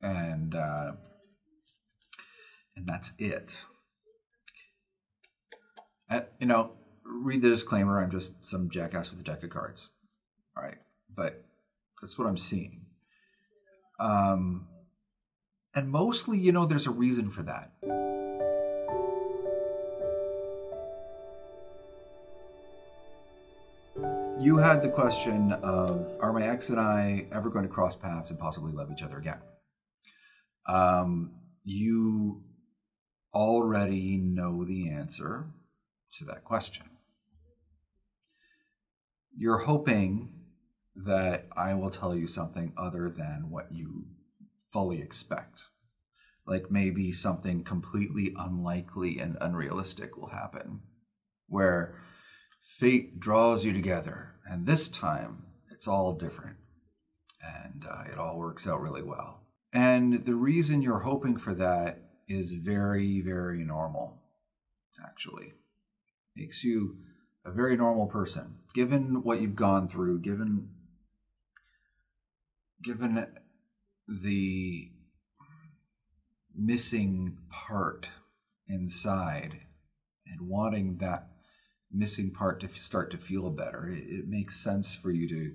and uh, and that's it. Read the disclaimer. I'm just some jackass with a deck of cards. All right, but that's what I'm seeing. Um, and mostly, there's a reason for that. You had the question of, are my ex and I ever going to cross paths and possibly love each other again? You already know the answer to that question. You're hoping that I will tell you something other than what you fully expect. Like maybe something completely unlikely and unrealistic will happen, where fate draws you together, and this time it's all different, and it all works out really well. And the reason you're hoping for that is very, very normal, actually. Makes you a very normal person, given what you've gone through, given the missing part inside, and wanting that missing part to start to feel better. It makes sense for you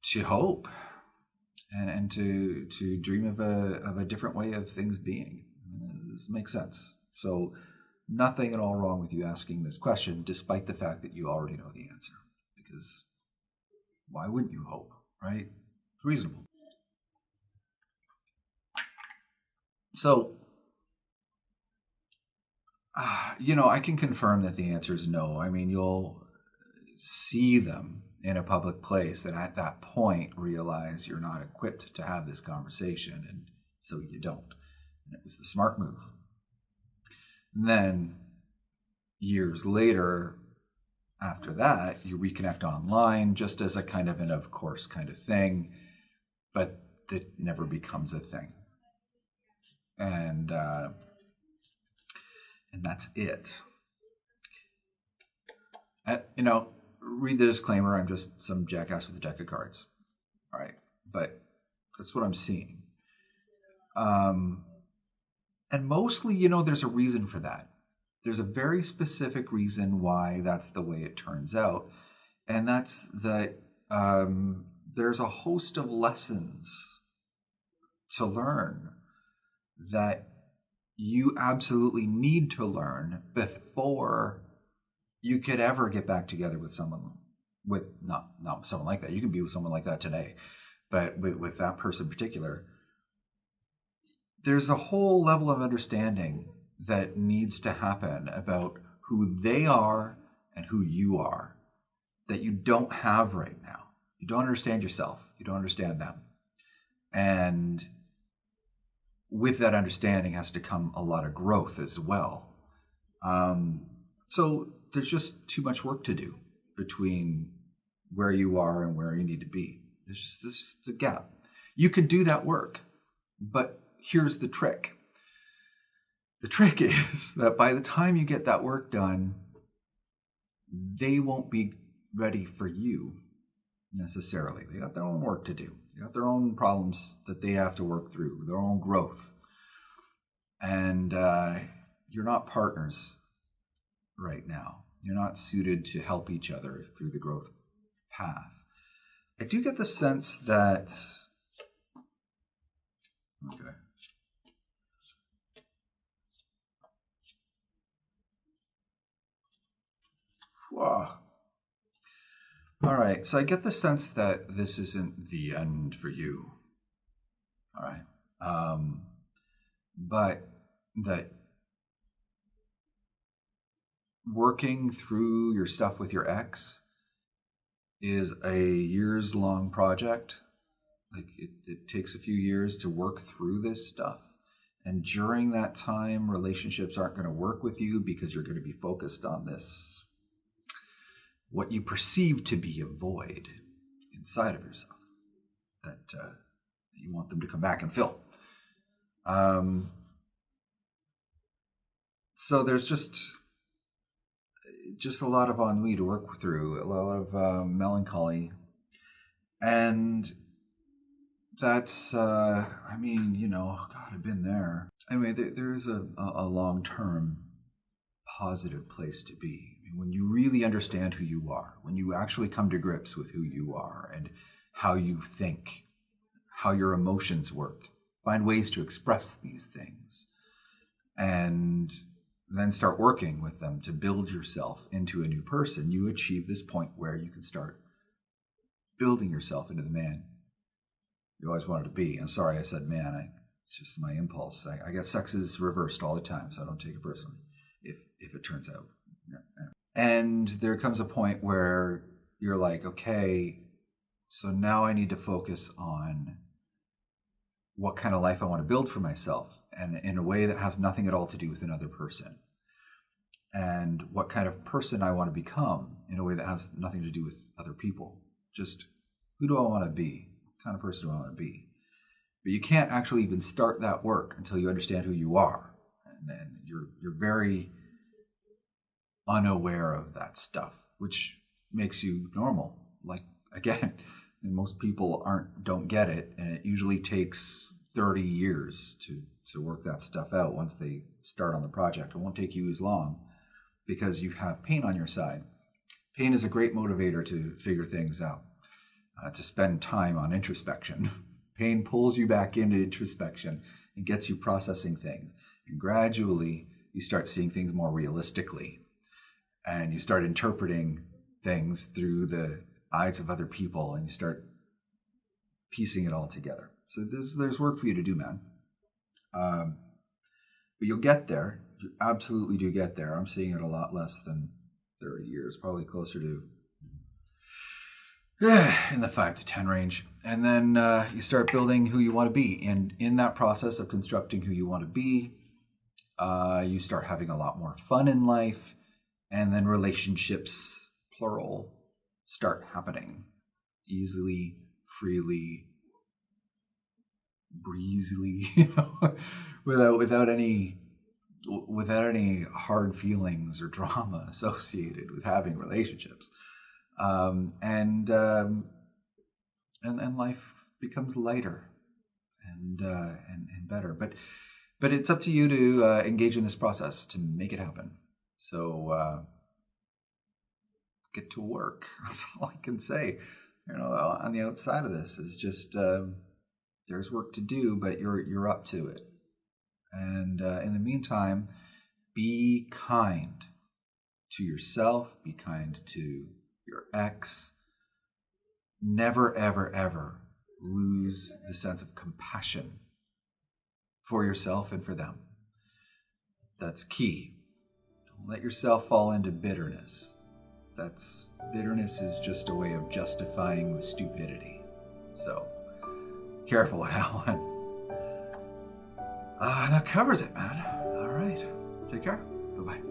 to hope and to dream of a different way of things being. This makes sense. So nothing at all wrong with you asking this question, despite the fact that you already know the answer. Because why wouldn't you hope, right? It's reasonable. So, I can confirm that the answer is no. I mean, you'll see them in a public place, and at that point realize you're not equipped to have this conversation, and so you don't. And it was the smart move. And then, years later, after that, you reconnect online just as a kind of an of course kind of thing, but it never becomes a thing. And that's it. Read the disclaimer. I'm just some jackass with a deck of cards. All right, but that's what I'm seeing. And mostly, there's a reason for that. There's a very specific reason why that's the way it turns out, and that's that there's a host of lessons to learn that you absolutely need to learn before you could ever get back together with someone, with not someone like that. You can be with someone like that today, but with that person in particular, there's a whole level of understanding that needs to happen about who they are and who you are that you don't have right now. You don't understand yourself. You don't understand them. And with that understanding has to come a lot of growth as well. So there's just too much work to do between where you are and where you need to be. There's just this the gap. You can do that work, but here's the trick. The trick is that by the time you get that work done, they won't be ready for you necessarily. They got their own work to do. They got their own problems that they have to work through, their own growth. And you're not partners right now. You're not suited to help each other through the growth path. I do get the sense that... Okay. Wow. All right. So I get the sense that this isn't the end for you. All right. But that working through your stuff with your ex is a years-long project. Like it takes a few years to work through this stuff. And during that time, relationships aren't going to work with you because you're going to be focused on this, what you perceive to be a void inside of yourself that you want them to come back and fill. So there's just a lot of ennui to work through, a lot of melancholy. And that's, I mean, God, I've been there. Anyway, there's a long-term positive place to be. I mean, when you really understand who you are, when you actually come to grips with who you are and how you think, how your emotions work, find ways to express these things, and then start working with them to build yourself into a new person, you achieve this point where you can start building yourself into the man you always wanted to be. I'm sorry I said man. It's just my impulse. I get sex is reversed all the time, so I don't take it personally if it turns out. And there comes a point where you're like, okay, so now I need to focus on what kind of life I want to build for myself, and in a way that has nothing at all to do with another person. And what kind of person I want to become in a way that has nothing to do with other people. Just who do I want to be? What kind of person do I want to be? But you can't actually even start that work until you understand who you are. And you're very unaware of that stuff, which makes you normal. Like, again, most people don't get it, and it usually takes 30 years to work that stuff out once they start on the project. It won't take you as long because you have pain on your side. Pain is a great motivator to figure things out, to spend time on introspection. Pain pulls you back into introspection and gets you processing things. And gradually, you start seeing things more realistically. And you start interpreting things through the eyes of other people, and you start piecing it all together. So there's work for you to do, man. But you'll get there. You absolutely do get there. I'm seeing it a lot less than 30 years, probably closer to in the 5 to 10 range. And then you start building who you want to be. And in that process of constructing who you want to be, you start having a lot more fun in life. And then relationships, plural, start happening easily, freely, breezily, without any hard feelings or drama associated with having relationships. And life becomes lighter and better. But it's up to you to engage in this process to make it happen. So get to work. That's all I can say. On the outside of this is just there's work to do, but you're up to it. And in the meantime, be kind to yourself. Be kind to your ex. Never, ever, ever lose the sense of compassion for yourself and for them. That's key. Don't let yourself fall into bitterness. Bitterness is just a way of justifying the stupidity. So, careful with that one. That covers it, man. All right. Take care. Bye-bye.